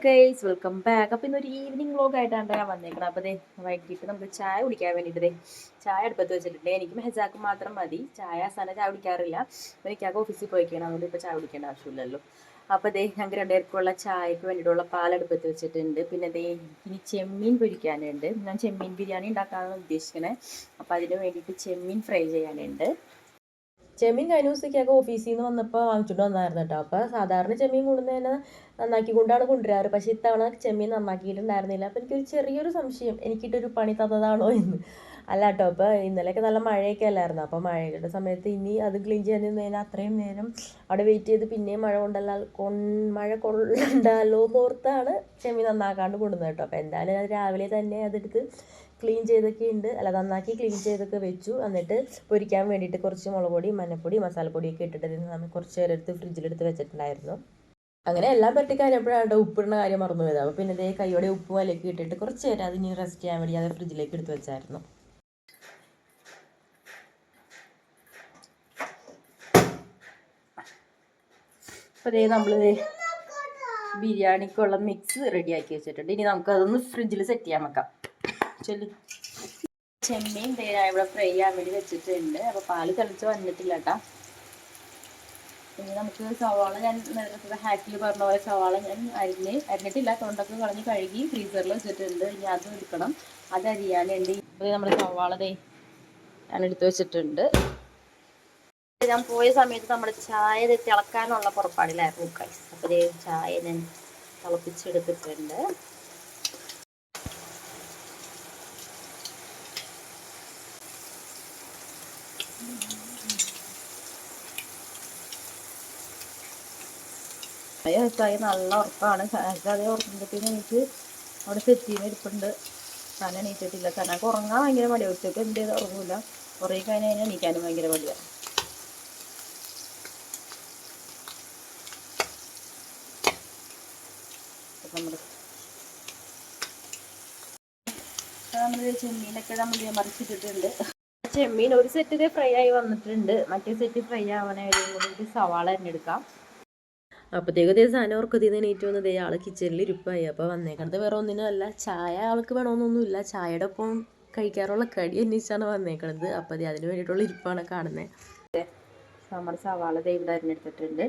Guys, welcome back. അപ്പോൾ ഇന്നൊരു evening വ്ളോഗായിട്ടാണ് ഞാൻ വന്നേക്കണം. അപ്പോൾ വൈകിട്ട് നമുക്ക് ചായ കുടിക്കാൻ വേണ്ടിയിട്ട് ചായ അടുപ്പത്ത് വെച്ചിട്ടുണ്ട്. എനിക്കും ഹെജാക്കും മാത്രം മതി ചായ. ചായ കുടിക്കാറില്ല. അപ്പോൾ എനിക്കാക്ക് ഓഫീസിൽ പോയിക്കണം, അതുകൊണ്ട് ഇപ്പോൾ ചായ കുടിക്കേണ്ട ആവശ്യമില്ലല്ലോ. അപ്പോൾ ഞങ്ങൾക്ക് രണ്ടുപേർക്കുള്ള ചായക്ക് വേണ്ടിയിട്ടുള്ള പാലെടുപ്പത്ത് വെച്ചിട്ടുണ്ട്. പിന്നെ ഇനി ചെമ്മീൻ പൊരിക്കാനുണ്ട്. ഞാൻ ചെമ്മീൻ ബിരിയാണി ഉണ്ടാക്കാനാണ് ഉദ്ദേശിക്കുന്നത്. അപ്പോൾ അതിന് വേണ്ടിയിട്ട് ചെമ്മീൻ ഫ്രൈ ചെയ്യാനുണ്ട്. ചെമ്മീൻ കഴിഞ്ഞ ദിവസത്തേക്കൊക്കെ ഓഫീസിൽ നിന്ന് വന്നപ്പോൾ വാങ്ങിച്ചിട്ട് വന്നായിരുന്നു കേട്ടോ. അപ്പോൾ സാധാരണ ചെമ്മീൻ കൊണ്ടുവന്നതിനെ നന്നാക്കിക്കൊണ്ടാണ് കൊണ്ടുവരാറ്. പക്ഷേ ഇത്തവണ ചെമ്മീൻ നന്നാക്കിയിട്ടുണ്ടായിരുന്നില്ല. അപ്പോൾ എനിക്കൊരു ചെറിയൊരു സംശയം, എനിക്കിട്ടൊരു പണി തന്നതാണോ എന്ന്. അല്ല കേട്ടോ, അപ്പോൾ ഇന്നലെയൊക്കെ നല്ല മഴയൊക്കെ അല്ലായിരുന്നു. അപ്പോൾ മഴയുടെ സമയത്ത് ഇനി അത് ക്ലീൻ ചെയ്യാൻ നിന്നതിന് അത്രയും നേരം അവിടെ വെയിറ്റ് ചെയ്ത് പിന്നെയും മഴ കൊള്ളണ്ടല്ലോ എന്നോർത്താണ് ചെമ്മീൻ നന്നാക്കാണ്ട് കൊണ്ടുവന്നത് കേട്ടോ. അപ്പോൾ എന്തായാലും അത് രാവിലെ തന്നെ അതെടുത്ത് ക്ലീൻ ചെയ്തൊക്കെ ഉണ്ട്, അല്ല നന്നാക്കി ക്ലീൻ ചെയ്തൊക്കെ വെച്ചു. എന്നിട്ട് പൊരിക്കാൻ വേണ്ടിയിട്ട് കുറച്ച് മുളക് പൊടി, മഞ്ഞപ്പൊടി, മസാലപ്പൊടിയൊക്കെ ഇട്ടിട്ട് നമ്മൾ കുറച്ച് നേരം എടുത്ത് ഫ്രിഡ്ജിലെടുത്ത് വെച്ചിട്ടുണ്ടായിരുന്നു. അങ്ങനെ എല്ലാം പറ്റി കഴിഞ്ഞപ്പോഴാണ് ഉപ്പിടുന്ന കാര്യം മറന്നു പോയത്. അപ്പോൾ പിന്നെ കൈയോടെ ഉപ്പും അതിലേക്ക് ഇട്ടിട്ട് കുറച്ച് നേരം അതിന് റെസ്റ്റ് ചെയ്യാൻ വേണ്ടി അത് ഫ്രിഡ്ജിലേക്ക് എടുത്ത് വെച്ചായിരുന്നു. അപ്പോൾ നമ്മൾ ബിരിയാണിക്കുള്ള മിക്സ് റെഡിയാക്കി വെച്ചിട്ടുണ്ട്. ഇനി നമുക്കതൊന്ന് ഫ്രിഡ്ജിൽ സെറ്റ് ചെയ്യാൻ വെക്കാം. ചെമ്മീൻ ഇവിടെ ഫ്രൈ ചെയ്യാൻ വേണ്ടി വെച്ചിട്ടുണ്ട്. അപ്പോൾ പാല് തിളച്ച് വന്നിട്ടില്ല കേട്ടോ. ഇനി നമുക്ക് സവാള, ഞാൻ നേരത്തെ ഹാക്കിൽ പറഞ്ഞ പോലെ സവാള ഞാൻ അരിഞ്ഞിട്ടില്ല, തൊണ്ടൊക്കെ കളഞ്ഞ് കഴുകി ഫ്രീസറിൽ വെച്ചിട്ടുണ്ട്. ഇനി അതും എടുക്കണം, അത് അരിയാനുണ്ട്. ഇപ്പോൾ നമ്മുടെ സവാള ഞാൻ എടുത്ത് വെച്ചിട്ടുണ്ട്. ഞാൻ പോയ സമയത്ത് നമ്മുടെ ചായ തിളക്കാനുള്ള പുറപ്പാടിലായിരുന്നു ഗൈസ്. അപ്പോൾ ചായ ഞാൻ തിളപ്പിച്ചെടുത്തിട്ടുണ്ട്. ചായ നല്ല ഉറപ്പാണ്. അതേ ഉറക്കുമ്പോഴത്തേക്കും എനിക്ക് അവിടെ സെറ്റ് ചെയ്യുന്ന ഇരിപ്പുണ്ട്. തന്നെ എണീറ്റിട്ടില്ല. തന്നെ ഉറങ്ങാൻ ഭയങ്കര മടിയാണ്. ഉച്ചയ്ക്ക് എന്ത് ചെയ്താൽ ഉറങ്ങില്ല. കുറേ കഴിഞ്ഞ് എണീക്കാനും ഭയങ്കര മടിയാണ്. നമ്മൾ ചെമ്മീനൊക്കെ നമ്മൾ മറിച്ചിട്ടിട്ടുണ്ട്. ചെമ്മീൻ ഒരു സെറ്റ് ഫ്രൈ ആയി വന്നിട്ടുണ്ട്. മറ്റേ സെറ്റ് ഫ്രൈ ആവാനായിട്ട് സവാള അരിഞ്ഞെടുക്കാം. അപ്പോഴത്തേക്ക് സാധനം ഉറക്കത്തിൽ നിന്ന് എണീറ്റ് വന്നത് ആൾ കിച്ചണിൽ ഇരിപ്പായി. അപ്പോൾ വന്നേക്കണത് വേറെ ഒന്നിനും അല്ല, ചായ ആൾക്ക് വേണമെന്നൊന്നുമില്ല. ചായയുടെ ഒപ്പം കഴിക്കാറുള്ള കടി അന്വേഷിച്ചാണ് വന്നേക്കണത്. അപ്പോൾ അതിന് വേണ്ടിയിട്ടുള്ള ഇരിപ്പാണ് കാണുന്നത്. നമ്മുടെ സവാള ഇവിടെ അരിഞ്ഞെടുത്തിട്ടുണ്ട്.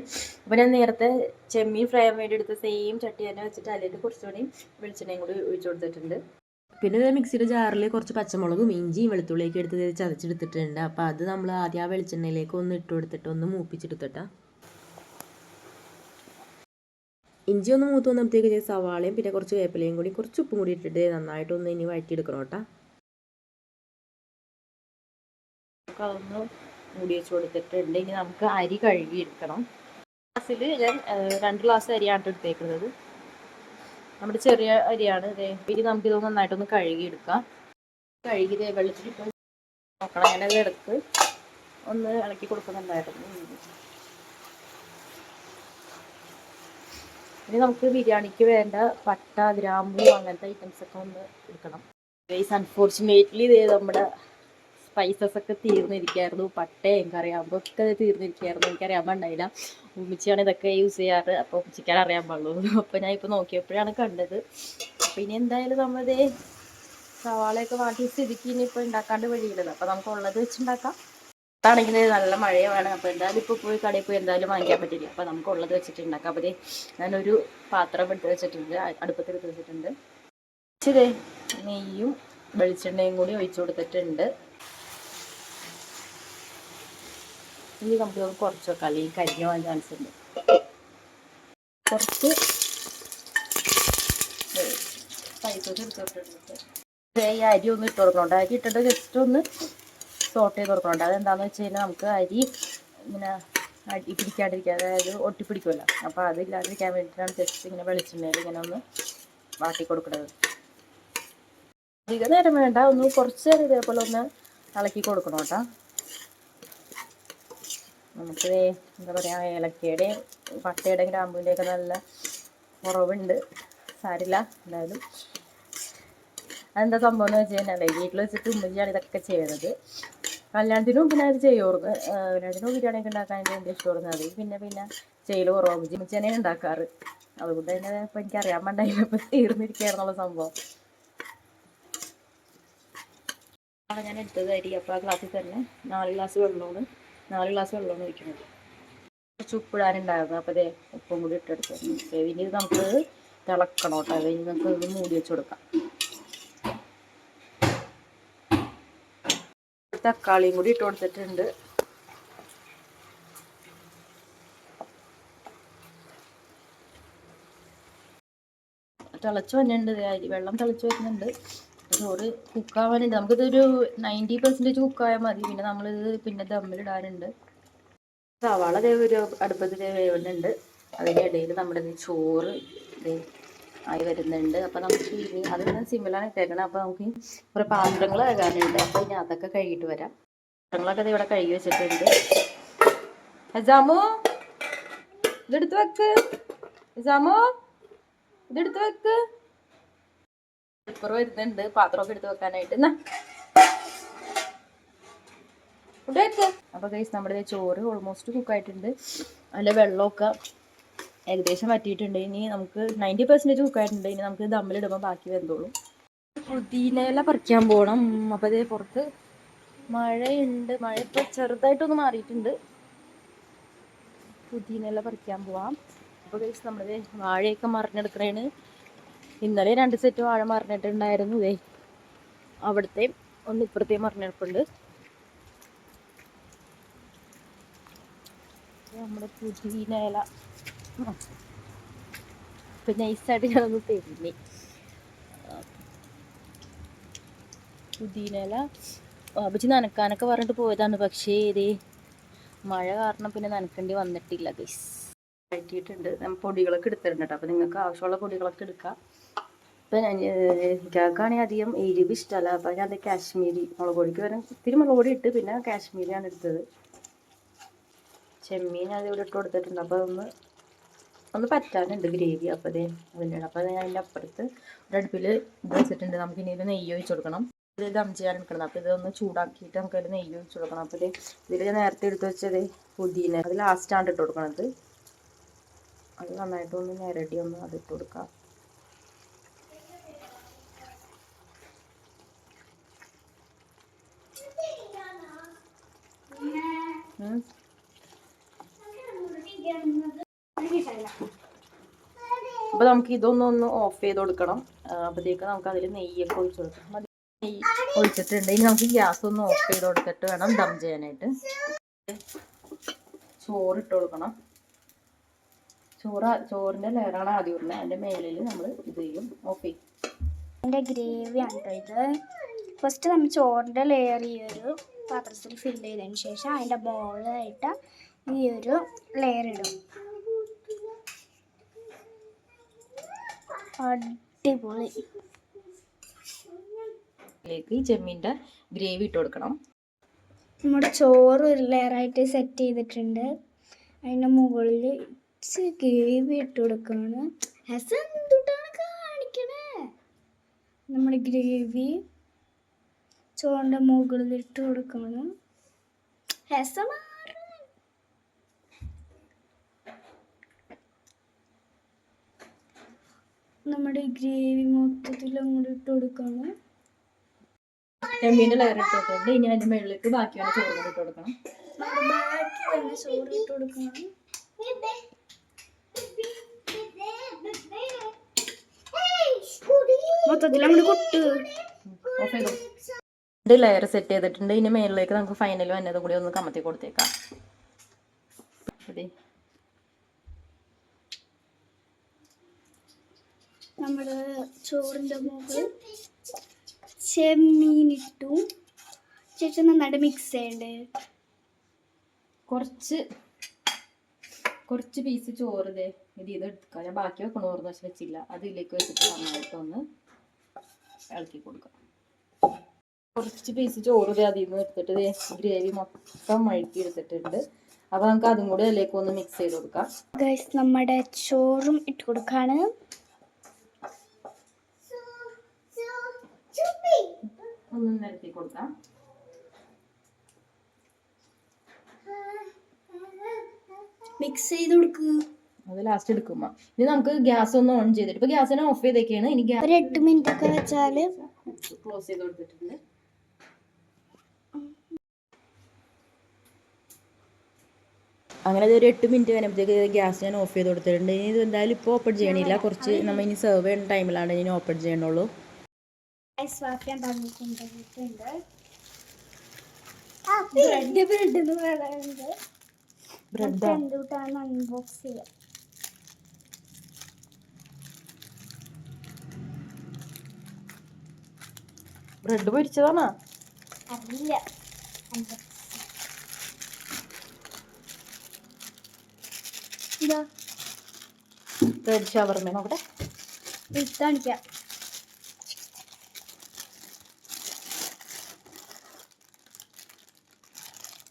അപ്പോൾ ഞാൻ നേരത്തെ ചെമ്മീൻ ഫ്രൈ ചെയ്യാൻ വേണ്ടി എടുത്ത സെയിം ചട്ടി തന്നെ വെച്ചിട്ട് അതിലേക്ക് കുറച്ചുകൂടി വെളിച്ചെണ്ണയും കൂടി ഒഴിച്ചു കൊടുത്തിട്ടുണ്ട്. പിന്നെ മിക്സിയുടെ ജാറിൽ കുറച്ച് പച്ചമുളകും ഇഞ്ചിയും വെളുത്തുള്ളിയൊക്കെ എടുത്ത് ചതച്ചെടുത്തിട്ടുണ്ട്. അപ്പോൾ അത് നമ്മൾ ആദ്യം ആ വെളിച്ചെണ്ണയിലേക്ക് ഒന്ന് ഇട്ട് കൊടുത്തിട്ട് ഒന്ന് മൂപ്പിച്ചെടുത്തിട്ടാ. ഇഞ്ചി ഒന്ന് മൂത്ത് വന്നപ്പോഴത്തേക്ക് സവാളയും പിന്നെ കുറച്ച് വേപ്പിലയും കൂടി കുറച്ച് ഉപ്പും കൂടി ഇട്ടിട്ട് നന്നായിട്ടൊന്ന് ഇനി വഴറ്റിയെടുക്കണം കേട്ടോ. അതൊന്ന് മൂടി വെച്ച് കൊടുത്തിട്ടുണ്ട്. ഇനി നമുക്ക് അരി കഴുകി എടുക്കണം. ഗ്ലാസ്സിൽ ഞാൻ 2 ഗ്ലാസ് അരിയാണ് എടുത്തേക്കുന്നത്. നമ്മുടെ ചെറിയ അരിയാണ്. ഇനി നമുക്കിത് നന്നായിട്ടൊന്ന് കഴുകിയെടുക്കാം. കഴുകി വെള്ളത്തിലിട്ട് നോക്കണം. ഞാനത് എടുത്ത് ഒന്ന് ഇളക്കി കൊടുക്കുന്നുണ്ടായിരുന്നു. ഇനി നമുക്ക് ബിരിയാണിക്ക് വേണ്ട പട്ട, ഗ്രാമ്പൂ അങ്ങനത്തെ ഐറ്റംസൊക്കെ ഒന്ന് എടുക്കണം. ഗൈസ്, അൺഫോർച്ചുനേറ്റ്ലി നമ്മുടെ സ്പൈസസ് ഒക്കെ തീർന്നിരിക്കുകയായിരുന്നു. പട്ടയും കറിയാകുമ്പോൾ ഒക്കെ തീർന്നിരിക്കുകയായിരുന്നു. എനിക്കറിയാൻ പാടില്ല. ഉമ്മിച്ചിയാണ് ഇതൊക്കെ യൂസ് ചെയ്യാറ്. അപ്പോൾ ഉമ്മിച്ചിക്കാൻ അറിയാൻ പാടുള്ളൂ. അപ്പോൾ ഞാൻ ഇപ്പോൾ നോക്കിയപ്പോഴാണ് കണ്ടത്. അപ്പോൾ ഇനി എന്തായാലും നമ്മളിത് സവാളയൊക്കെ വാട്ടി സ്ഥിതിക്ക് ഇനിയിപ്പോൾ ഉണ്ടാക്കാണ്ട് വഴിയില്ലല്ലോ. അപ്പോൾ നമുക്ക് ഉള്ളത് വെച്ചുണ്ടാക്കാം. ആണെങ്കിൽ നല്ല മഴയാണ്. അപ്പോൾ എന്തായാലും ഇപ്പോൾ പോയി കടയിൽ പോയി എന്തായാലും വാങ്ങിക്കാൻ പറ്റില്ല. അപ്പോൾ നമുക്ക് ഉള്ളത് വെച്ചിട്ട് ഉണ്ടാക്കാം. അപ്പോൾ ഞാനൊരു പാത്രം എടുത്ത് വെച്ചിട്ടുണ്ട്, അടുപ്പത്തെടുത്ത് വെച്ചിട്ടുണ്ട്. ഇച്ചിരി നെയ്യും വെളിച്ചെണ്ണയും കൂടി ഒഴിച്ചു കൊടുത്തിട്ടുണ്ട്. ഇനി നമുക്ക് കുറച്ച് വെക്കാം, അല്ലെങ്കിൽ കരിഞ്ഞു പോകാൻ ചാൻസ് ഉണ്ട്. കുറച്ച് സ്പൈസസ് എടുത്തിട്ടുണ്ട്. ഈ അരി ഒന്ന് ഇട്ട് കൊടുക്കണോണ്ട്. അരി ഇട്ടിട്ട് ജസ്റ്റ് ഒന്ന് സോട്ട് ചെയ്ത് കൊടുക്കണുണ്ട്. അതെന്താണെന്ന് വെച്ച് കഴിഞ്ഞാൽ നമുക്ക് അരി ഇങ്ങനെ അടി പിടിക്കാണ്ടിരിക്കുക, അതായത് ഒട്ടിപ്പിടിക്കുമല്ലോ. അപ്പോൾ അതില്ലാതിരിക്കാൻ വേണ്ടിയിട്ടാണ് ജസ്റ്റ് ഇങ്ങനെ വെളിച്ചെണ്ണയിൽ ഇങ്ങനെ ഒന്ന് വാട്ടി കൊടുക്കുന്നത്. അധികം നേരം വേണ്ട, ഒന്ന് കുറച്ച് നേരം ഇതേപോലെ ഒന്ന് ഇളക്കി കൊടുക്കണം കേട്ടോ. നമുക്ക് എന്താ പറയുക, ഏലക്കയുടെയും പട്ടയുടെയും ഗ്രാമ്പൂവിൻ്റെയൊക്കെ നല്ല കുറവുണ്ട്. സാരില്ല. എന്തായാലും അതെന്താ സംഭവം എന്ന് വെച്ച് കഴിഞ്ഞാൽ വീട്ടിൽ വെച്ചിട്ട് ഉമ്മച്ചിയാണ് ഇതൊക്കെ ചെയ്യുന്നത്. കല്യാണത്തിനും പിന്നെ അത് ചെയ്യുമായിരുന്നു. കല്യാണത്തിനും ബിരിയാണിയൊക്കെ ഉണ്ടാക്കാൻ എനിക്ക് ഇഷ്ടമായിരുന്നു. അത് പിന്നെ ചെയ്യൽ കുറവാകും. ഉമ്മച്ചി തന്നെയാണ് ഉണ്ടാക്കാറ്. അതുകൊണ്ട് തന്നെ ഇപ്പം എനിക്ക് അറിയാൻ വേണ്ടായില്ല, ഇപ്പം തീർന്നിരിക്കുകയായിരുന്നുള്ള സംഭവം. ഞാൻ എടുത്തത് അരി. അപ്പോൾ ആ ഗ്ലാസ്സിൽ തന്നെ 4 ഗ്ലാസ് വെള്ളമാണ് 4 ഗ്ലാസ് വെള്ളമാണ് ഒഴിക്കുന്നത്. കുറച്ച് ഉപ്പിടാനുണ്ടായിരുന്നു. അപ്പോൾ അതേ ഉപ്പും കൂടി ഇട്ടെടുത്ത് മിക്സ് ചെയ്ത് ഇനി നമുക്ക് തിളക്കണം കേട്ടോ. അത് കഴിഞ്ഞ് നമുക്ക് ഇത് മൂടി വെച്ച് കൊടുക്കാം. തക്കാളിയും കൂടി ഇട്ട് കൊടുത്തിട്ടുണ്ട്. തിളച്ച് വന്നിട്ടുണ്ട് അരി, വെള്ളം തിളച്ച് വരുന്നുണ്ട്. ചോറ് കുക്കാവാനുണ്ട്. നമുക്കിതൊരു 90% കുക്കായാൽ മതി. പിന്നെ നമ്മളിത് പിന്നെ ദമ്മിലിടാനുണ്ട്. സവാള ഒരു അടുപ്പത്തിൽ വേവുന്നുണ്ട്. അതിൻ്റെ ഇടയിൽ നമ്മുടെ ചോറ് ആയി വരുന്നുണ്ട്. അപ്പോൾ നമുക്ക് ഇനി അതെല്ലാം സിമ്പിളാണ് ഇട്ടേക്കണം. അപ്പോൾ നമുക്ക് കുറേ പാത്രങ്ങൾ കഴുകാനുണ്ട്. അപ്പോൾ ഇനി അതൊക്കെ കഴുകിയിട്ട് വരാം. പാത്രങ്ങളൊക്കെ ഇവിടെ കഴുകി വെച്ചിട്ടുണ്ട്. ഹസാമോ ഇതെടുത്ത് വെക്ക്, ഹസാമോ ഇതെടുത്ത് വെക്ക്. ഇപ്പുറം വരുന്നുണ്ട് പാത്രമൊക്കെ എടുത്ത് വെക്കാനായിട്ട്. എന്നാ വെക്ക്. അപ്പോൾ ഗൈസ് നമ്മുടെ ചോറ് ഓൾമോസ്റ്റ് കുക്കായിട്ടുണ്ട്. അതിൻ്റെ വെള്ളമൊക്കെ ഏകദേശം വറ്റിയിട്ടുണ്ട്. ഇനി നമുക്ക് 90% കുക്കായിട്ടുണ്ട്. ഇനി നമുക്ക് ദമ്മിലിടുമ്പോൾ ബാക്കി വെന്തോളും. പുതിനയില പറിക്കാൻ പോകണം. അപ്പോൾ അതേ പുറത്ത് മഴയുണ്ട്. മഴ ഇപ്പോൾ ചെറുതായിട്ടൊന്ന് മാറിയിട്ടുണ്ട്. പുതിനയില പറിക്കാൻ പോവാം. അപ്പോൾ ഗൈസ് നമ്മുടെ വാഴയൊക്കെ മറിഞ്ഞെടുക്കണേണ്. ഇന്നലെ 2 സെറ്റ് വാഴ മറിഞ്ഞിട്ടുണ്ടായിരുന്നു. അവിടുത്തെ ഒന്ന് ഇപ്പുറത്തേയും മറിഞ്ഞെടുപ്പുണ്ട്. നമ്മുടെ പുതിനയില ഇപ്പം നൈസായിട്ട് ഞാനൊന്ന് തെരിഞ്ഞ് പുതിനയില അപ്പച്ചി നനക്കാനൊക്കെ പറഞ്ഞിട്ട് പോയതാണ്. പക്ഷേ ഇതേ മഴ കാരണം പിന്നെ നനക്കേണ്ടി വന്നിട്ടില്ല. ഗൈസ് വഴറ്റിയിട്ടുണ്ട്. പൊടികളൊക്കെ എടുത്തിട്ടുണ്ട് കേട്ടോ. അപ്പോൾ നിങ്ങൾക്ക് ആവശ്യമുള്ള പൊടികളൊക്കെ എടുക്കാം. ഇപ്പം എനിക്കാണെങ്കിൽ അധികം എരിവ് ഇഷ്ടമല്ല. അപ്പോൾ ഞാൻ അത് കാശ്മീരി മുളക് പൊടിക്ക് വരാൻ ഇത്തിരി മുളക് പൊടി ഇട്ട് പിന്നെ കാശ്മീരിയാണ് എടുത്തത്. ചെമ്മീൻ അതിവിടെ ഇട്ട് കൊടുത്തിട്ടുണ്ട്. അപ്പോൾ ഒന്ന് പറ്റാനുണ്ട് ഗ്രേവി. അപ്പോൾ അതിൻ്റെ അപ്പോൾ ഞാൻ അതിൻ്റെ അപ്പുറത്ത് ഒരു അടുപ്പിൽ ഇത് വെച്ചിട്ടുണ്ട്. നമുക്ക് ഇനി ഇത് നെയ്യ് ഒഴിച്ച് കൊടുക്കണം. ഇത് ദം ചെയ്യാൻ എടുക്കണം. അപ്പോൾ ഇതൊന്ന് ചൂടാക്കിയിട്ട് നമുക്ക് അതിൽ നെയ്യ് ഒഴിച്ച് കൊടുക്കണം. അപ്പോൾ ഇതിൽ ഞാൻ നേരത്തെ എടുത്ത് വെച്ചത് പുതിന അത് ലാസ്റ്റാണ് ഇട്ട് കൊടുക്കണത്. അത് നന്നായിട്ടൊന്ന് ഞെരടി ഒന്ന് അതിട്ട് കൊടുക്കാം. അപ്പോൾ നമുക്ക് ഇതൊന്നൊന്ന് ഓഫ് ചെയ്ത് കൊടുക്കണം. അപ്പോഴത്തേക്ക് നമുക്ക് അതിൽ നെയ്യൊക്കെ ഒഴിച്ച് കൊടുക്കണം. നെയ്യ് ഒഴിച്ചിട്ടുണ്ട്. ഇനി നമുക്ക് ഗ്യാസ് ഒന്ന് ഓഫ് ചെയ്ത് കൊടുത്തിട്ട് വേണം ദം ചെയ്യാനായിട്ട്. ചോറിട്ട് കൊടുക്കണം. ചോറിൻ്റെ ലെയറാണ് ആദ്യം ഇടുന്നത്. അതിൻ്റെ മേലിൽ നമ്മൾ ഇത് ചെയ്യും, ഓഫ് ചെയ്യും. അതിൻ്റെ ഗ്രേവിയാണ് കേട്ടോ ഇത്. ഫസ്റ്റ് നമ്മൾ ചോറിൻ്റെ ലെയർ ഈ ഒരു പാത്രത്തിൽ ഫില്ല് ചെയ്തതിന് ശേഷം അതിൻ്റെ ബോളായിട്ട് ഈ ഒരു ലെയർ ഇടും. അടിപൊളി. ഈ ചെമ്മീൻ്റെ ഗ്രേവി ഇട്ട് കൊടുക്കണം. നമ്മുടെ ചോറ് ഒരു ലെയറായിട്ട് സെറ്റ് ചെയ്തിട്ടുണ്ട്. അതിൻ്റെ മുകളിൽ ഗ്രേവി ഇട്ട് കൊടുക്കുകയാണ്. എന്തുട്ടാണ് കാണിക്കണേ? നമ്മുടെ ഗ്രേവി ചോറിൻ്റെ മുകളിൽ ഇട്ട് കൊടുക്കണം. നമ്മുടെ ഗ്രേവി മൊത്തത്തിൽ അങ്ങോട്ട് ഇട്ട് കൊടുക്കണം. ചെമ്മീൻ്റെ ലെയർ ഇട്ട് കൊടുത്തിട്ടുണ്ട്. ഇനി അതിൻ്റെ മുകളിലേക്ക് ബാക്കി വേണം ചോറ് ഇട്ട് കൊടുക്കണം. ബാക്കി വേണം ചോറ് ഇട്ട് കൊടുക്കണം. മൊത്തത്തിൽ അങ്ങോട്ട് കൊട്ട് ഓഫ് ചെയ്തു. ഇത് ലെയർ സെറ്റ് ചെയ്തിട്ടുണ്ട്. ഇനി മേളിലേക്ക് നമുക്ക് ഫൈനൽ വന്നതും കൂടി ഒന്ന് കമത്തി കൊടുത്തേക്കാം. നമ്മുടെ ചോറിൻ്റെ മുകളിൽ ചെമ്മീൻ ഇട്ടു. ശേഷം നന്നായിട്ട് മിക്സ് ചെയ്യണ്ടേ. കുറച്ച് പീസ് ചോറ് ഇത് എടുക്കാം. ഞാൻ ബാക്കി വെക്കണോർന്ന് വെച്ചില്ല. അതിലേക്ക് വെച്ചിട്ട് നന്നായിട്ടൊന്ന് ഇളക്കി കൊടുക്കാം. കുറച്ച് പീസ് ചോറ് അതിൽ നിന്ന് എടുത്തിട്ട് ഗ്രേവി മൊത്തം മഴക്കി എടുത്തിട്ടുണ്ട്. അപ്പോൾ നമുക്ക് അതും കൂടി അതിലേക്ക് ഒന്ന് മിക്സ് ചെയ്ത് കൊടുക്കാം. ഗൈസ് നമ്മുടെ ചോറും ഇട്ട് കൊടുക്കാണ്. ഒന്ന് നിരത്തി കൊടുക്കാം. മിക്സ് ചെയ്ത് കൊടുക്കുക. അത് അത് ലാസ്റ്റ് എടുക്കുമ്പോ ഇനി നമുക്ക് ഗ്യാസ് ഒന്ന് ഓൺ ചെയ്തിട്ട് ഇപ്പൊ ഗ്യാസിനെ ഓഫ് ചെയ്തേക്കാണ്. ഇനി ഒരു 8 മിനിറ്റ് ഒക്കെ വെച്ചാൽ ക്ലോസ് ചെയ്ത് കൊടുത്തിട്ടുണ്ട്. അങ്ങനെ ഒരു 8 മിനിറ്റ് കഴിഞ്ഞപ്പോഴത്തേക്ക് ഗ്യാസ് ഞാൻ ഓഫ് ചെയ്ത് കൊടുത്തിട്ടുണ്ട്. ഇനി ഇത് എന്തായാലും ഇപ്പോൾ ഓപ്പൺ ചെയ്യണില്ല, കുറച്ച് നമ്മൾ ഇനി സെർവ് ചെയ്യുന്ന ടൈമിലാണ് ഇനി ഓപ്പൺ ചെയ്യണുള്ളൂ. അൺബോക്സ് ചെയ്യാം. ബ്രെഡ് പൊരിച്ചതാണോ? അറിയില്ല. ബ്രെഡ് ഷവർമ നോക്കട്ടെ, കാണിക്കാം.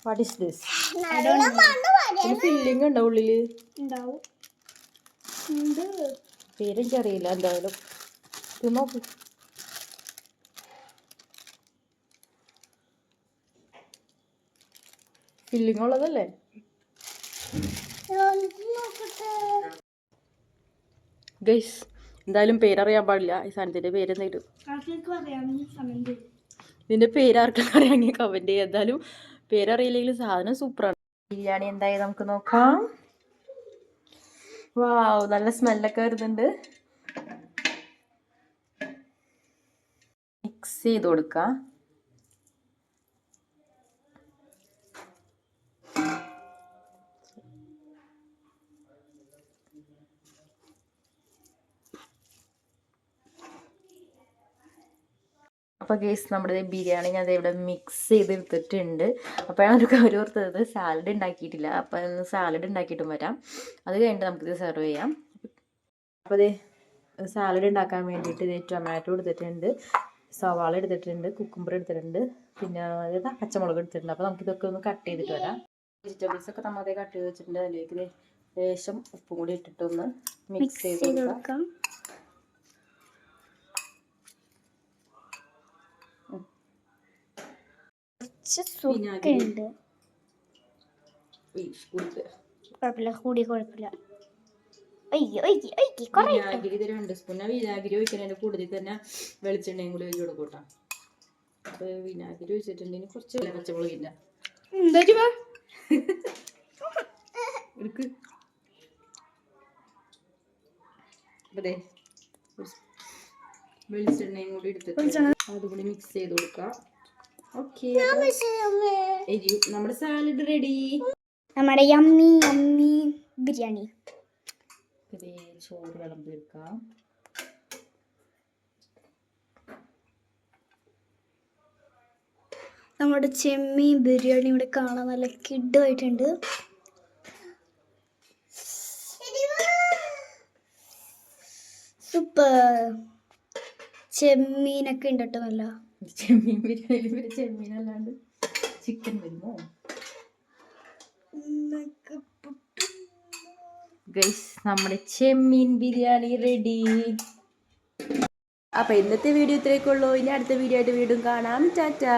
What is this? ഫില്ലിംഗ് ഉണ്ടോ ഉള്ളില്? ഉണ്ടാവും. പേരെനിക്കറിയില്ല. എന്തായാലും ഇത് നോക്ക്. ഫില്ലിംഗ് ഉള്ളതല്ലേ? ഗൈസ് എന്തായാലും പേരറിയാൻ പാടില്ല. ഈ സാധനത്തിന്റെ പേരെന്തായാലും ഇതിന്റെ പേരാർക്കും അറിയാമെങ്കിൽ കമന്റ് ചെയ്യാം. എന്തായാലും പേരറിയില്ലെങ്കിൽ സാധനം സൂപ്പറാണ്. ബിരിയാണി എന്തായാലും നമുക്ക് നോക്കാം. വാവ്, നല്ല സ്മെല്ലൊക്കെ വരുന്നുണ്ട്. മിക്സ് ചെയ്ത് കൊടുക്കാം. അപ്പോൾ ഗേസ് നമ്മുടെ ബിരിയാണി ഞാൻ ഇവിടെ മിക്സ് ചെയ്തെടുത്തിട്ടുണ്ട്. അപ്പോൾ ഞാനൊരു കാര്യം ഓർത്തത് സാലഡ് ഉണ്ടാക്കിയിട്ടില്ല. അപ്പോൾ ഒന്ന് സാലഡ് ഉണ്ടാക്കിയിട്ടും വരാം. അത് കഴിഞ്ഞിട്ട് നമുക്കിത് സെർവ് ചെയ്യാം. അപ്പോൾ ഇത് സാലഡ് ഉണ്ടാക്കാൻ വേണ്ടിയിട്ട് ഇത് ടൊമാറ്റോ എടുത്തിട്ടുണ്ട്, സവാള എടുത്തിട്ടുണ്ട്, കുക്കുംബർ എടുത്തിട്ടുണ്ട്, പിന്നെ പച്ചമുളക് എടുത്തിട്ടുണ്ട്. അപ്പോൾ നമുക്കിതൊക്കെ ഒന്ന് കട്ട് ചെയ്തിട്ട് വരാം. വെജിറ്റബിൾസ് ഒക്കെ നമ്മൾ കട്ട് ചെയ്ത് വെച്ചിട്ടുണ്ട്. അതിലേക്ക് ലേശം ഉപ്പും കൂടി ഇട്ടിട്ടൊന്ന് മിക്സ് ചെയ്ത് കൊടുക്കാം. വിനാഗിരി 2 സ്പൂൺ. വിനാഗിരി ഒഴിക്കുന്നതിന്റെ കൂടുതൽ തന്നെ വെളിച്ചെണ്ണയും കൂടി ഒഴിച്ചു കൊടുക്കൂട്ടാ. അപ്പൊ വിനാഗിരി ഒഴിച്ചിട്ടുണ്ടെങ്കിൽ കുറച്ച് പച്ചമുളകില്ല. അതെ, വെളിച്ചെണ്ണയും കൂടി എടുത്തിട്ട് അതുകൂടി മിക്സ് ചെയ്ത് കൊടുക്കാം. ഓക്കെ, നമ്മുടെ സാലഡ് റെഡി. നമ്മുടെ യമ്മി യമ്മി ബിരിയാണി. ചോറ് വിളമ്പി എടുക്കാം. നമ്മുടെ ചെമ്മീൻ ബിരിയാണി ഇവിടെ കാണാൻ നല്ല കിഡായിട്ടുണ്ട്. സൂപ്പർ. ചെമ്മീനൊക്കെ ഉണ്ട് കേട്ടോ. നല്ല ചെമ്മീൻ ബിരിയാണി. ചെമ്മീൻ അല്ലാണ്ട് ചിക്കൻ വരുമോ ഗൈസ്? നമ്മുടെ ചെമ്മീൻ ബിരിയാണി റെഡി. അപ്പൊ ഇന്നത്തെ വീഡിയോ ഇത്രയൊക്കെ ഉള്ളൂ. ഇനി അടുത്ത വീഡിയോ ആയിട്ട് വീണ്ടും കാണാം. ടാറ്റാ.